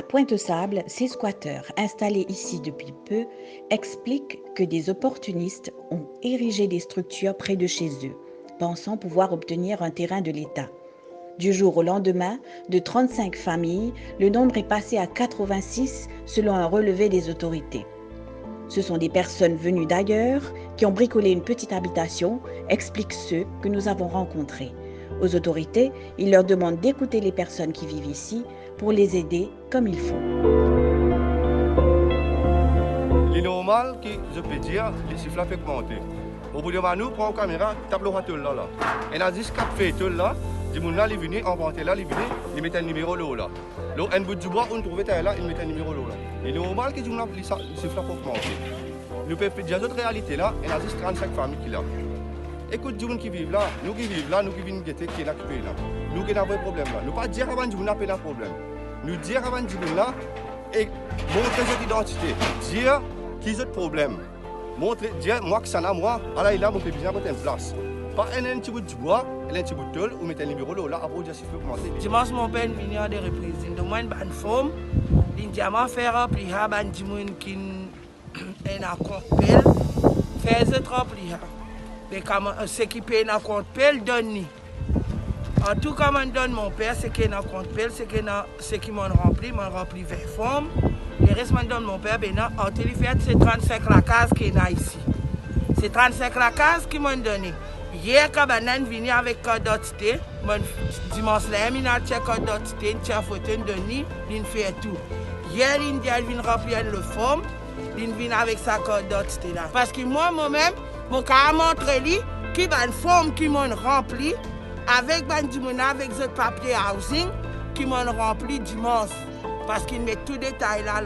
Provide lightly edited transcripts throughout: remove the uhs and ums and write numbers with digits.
Pointe-aux-Sables, ces squatteurs installés ici depuis peu expliquent que des opportunistes ont érigé des structures près de chez eux, pensant pouvoir obtenir un terrain de l'État. Du jour au lendemain, de 35 familles, le nombre est passé à 86 selon un relevé des autorités. Ce sont des personnes venues d'ailleurs qui ont bricolé une petite habitation, expliquent ceux que nous avons rencontrés. Aux autorités, ils leur demandent d'écouter les personnes qui vivent ici pour les aider comme il faut. Il est normal que je peux dire les chiffres peuvent monter. Au bout de moment, nous prenons la caméra, tape le raton là. Et on a 10 4 fêtes là, des gens là, ils viennent, on va là, ils viennent, ils mettent un numéro là. Là, un bout du bois, on trouve là, ils mettent un numéro là. Il est normal que les chiffres peuvent monter. Nous pouvons dire d'autres réalités là, et on a 10 35 familles qui là. Écoute, les gens qui vivent là, nous qui vivons là, nous qui viennent guetter, qui est là, qui payent là. Nous qui avons un problème là. Nous ne pas dire avant que nous n'avons pas de problème. Nous dire avant que nous là, et montrer notre identité. Dire qui est le problème. Montrer, dire moi que ça n'a moi, alors il a mon besoin de une place. Pas un petit bout de bois, un petit bout de tôle, ou mettre un numéro là, après dire si je peux commencer. Dimanche, mon père vient de reprises. Il demande une forme, il diamant faire remplir, il y a des gens qui ont un compte pelle, faire des remplir. Mais ce qui paye dans le compte pelle, donne. En tout cas, je donne mon père, ce qui est dans le compte pelle, ce qui m'a rempli 20 formes. Le reste, je donne mon père, en téléphone, c'est 35 la case qui est là ici. C'est 35 la case qui m'a donné. Hier, quand je suis venu avec code d'identité, dimanche, il a checké code d'identité, il a photo de il fait tout. Hier, il vient remplir le forme, il vient avec sa code d'identité là. Parce que moi-même, je vais montrer lui qui a une forme qui m'a rempli avec ce papier housing qui m'a rempli dimanche. Parce qu'il met tout détail là.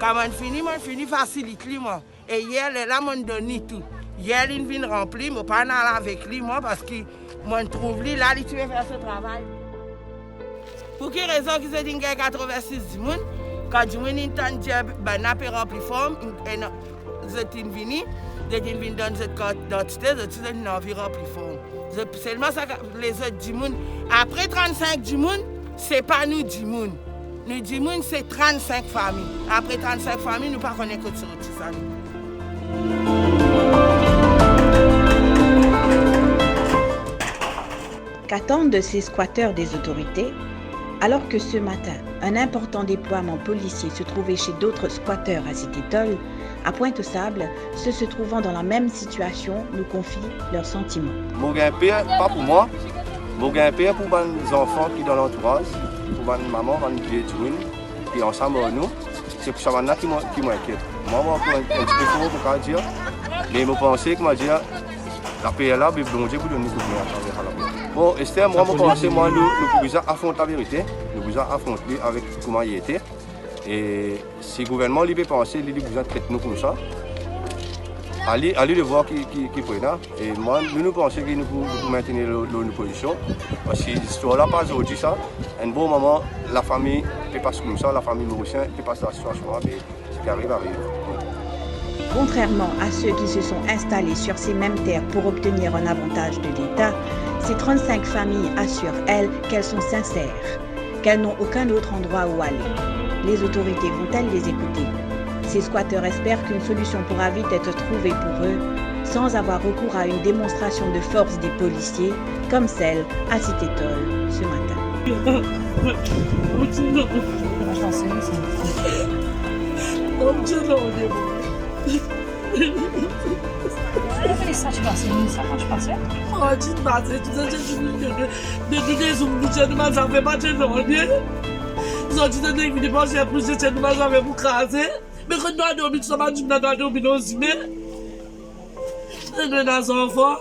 Quand je finis facilite lui moi. Et hier, là, je donne tout. Hier, il vient remplir, je ne vais pas aller avec lui moi parce que je trouve lui là, il veut faire ce travail. Pour quelle raison qu'ils ont dit qu'il y a 86 personnes, quand je suis entendu que je rempli forme, je suis venu. Je viens dans cette carte d'identité, je suis envie de remplir forme. Seulement ça, les autres dimoun. Après 35 dimoun, ce n'est pas nous dimoun. Nous dimoun, c'est 35 familles. Après 35 familles, nous ne connaissons pas que ça. Qu'attendent de ces squatteurs des autorités, alors que ce matin, un important déploiement policier se trouvait chez d'autres squatteurs à Cité-Toll, à Pointe-aux-Sables, ceux se trouvant dans la même situation nous confient leurs sentiments. Mon gain-père, pas pour moi, mon gain-père pour les enfants qui sont dans l'entourage, pour ma maman, ma vieille twin, qui ensemble avec nous. C'est pour ça maintenant qui m'inquiète. Moi, je suis un petit peu fort pour dire, mais je pense que je dis, la paix est là, mais bon Dieu pour donner à travers la paix. Bon, Esther, moi, je pense que nous pouvons affronter la vérité, nous pouvons affronter avec comment il était. Et si le gouvernement peut penser, il besoin de traiter nous comme ça. Allez le voir qui peut là. Et moi, nous pensons que nous pouvons maintenir nos positions. Parce que l'histoire là, pas aujourd'hui ça. Un bon moment, la famille peut passer comme ça, la famille mauricienne peut passer la situation, mais ce qui arrive. Contrairement à ceux qui se sont installés sur ces mêmes terres pour obtenir un avantage de l'État, ces 35 familles assurent, elles, qu'elles sont sincères, qu'elles n'ont aucun autre endroit où aller. Les autorités vont-elles les écouter? Ces squatteurs espèrent qu'une solution pourra vite être trouvée pour eux, sans avoir recours à une démonstration de force des policiers, comme celle à Cité-Toll ce matin. Ça tu passes, ça quand tu passes. Oh, tu te passes, tu sais, tu m'as fait pas de dormir. Ils ont dit que tu ne penses pas plus de ce que tu m'as fait pour craser. Mais quand tu as dormi, tu m'as dit que tu as dormi aussi. Mais, c'est un enfant.